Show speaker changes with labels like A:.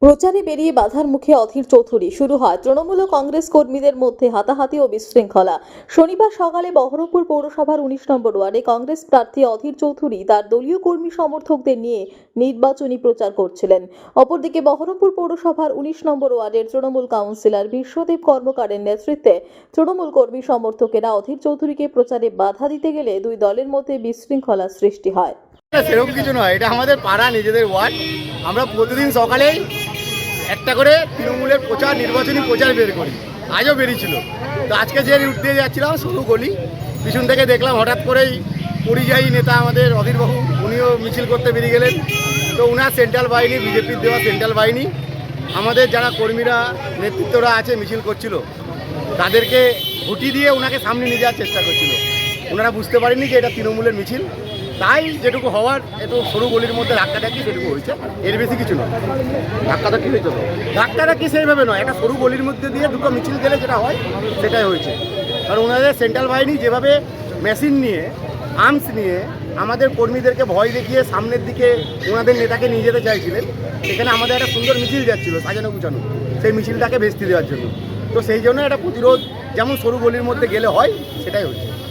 A: প্রচারে বেরিয়ে বাধার মুখে অধীর চৌধুরী। শুরু হয় তৃণমূল ও কংগ্রেস কর্মীদের মধ্যে হাতাহাতি ও বিশৃঙ্খলা। শনিবার সকালে বহরমপুর পৌরসভার ১৯ নম্বর ওয়ার্ডে কংগ্রেস প্রার্থী অধীর চৌধুরী তার দলীয় কর্মী সমর্থকদের নিয়ে নির্বাচনী প্রচার করছিলেন। অপরদিকে বহরমপুর পৌরসভার ১৯ নম্বর ওয়ার্ডের তৃণমূল কাউন্সিলর বিশ্বদেব কর্মকারের নেতৃত্বে তৃণমূল কর্মী সমর্থকেরা অধীর চৌধুরীকে প্রচারে বাধা দিতে গেলে দুই দলের মধ্যে বিশৃঙ্খলার সৃষ্টি হয়।
B: সেরকম কিছু নয়, এটা আমাদের পাড়া, নিজেদের ওয়ার্ড। আমরা প্রতিদিন সকালেই একটা করে তৃণমূলের নির্বাচনী প্রচার বের করি। আজও বেরিয়েছিল। তো আজকে যে রুট দিয়ে যাচ্ছিলাম সরু গলি, পিছন থেকে দেখলাম হঠাৎ করেই পরিযায়ী নেতা আমাদের অধীরবাবু উনিও মিছিল করতে বেরিয়ে গেলেন। তো উনার সেন্ট্রাল বাহিনী, বিজেপির দেওয়া সেন্ট্রাল বাহিনী, আমাদের যারা কর্মীরা নেতৃত্বরা আছে মিছিল করছিল তাদেরকে ঘুটি দিয়ে ওনাকে সামনে নিয়ে যাওয়ার চেষ্টা করছিল। ওনারা বুঝতে পারেননি যে এটা তৃণমূলের মিছিল, তাই যেটুকু হওয়ার একটু সরু গলির মধ্যে ধাক্কাধাক্কি সেটুকু হয়েছে, এর বেশি কিছু নয়। ধাক্কাধাক্কি হয়েছে তো ধাক্কাধাক্কি সেইভাবে নয়, একটা সরু গলির মধ্যে দিয়ে দুটো মিছিল গেলে যেটা হয় সেটাই হয়েছে। কারণ ওনাদের সেন্ট্রাল বাহিনী যেভাবে মেশিন নিয়ে, আর্মস নিয়ে আমাদের কর্মীদেরকে ভয় দেখিয়ে সামনের দিকে ওনাদের নেতাকে নিয়ে যেতে চাইছিলেন, সেখানে আমাদের একটা সুন্দর মিছিল যাচ্ছিল সাজানো গুছানো, সেই মিছিলটাকে ভেস্তে দেওয়ার জন্য। তো সেই জন্য একটা প্রতিরোধ যেমন সরু গলির মধ্যে গেলে হয় সেটাই হচ্ছে।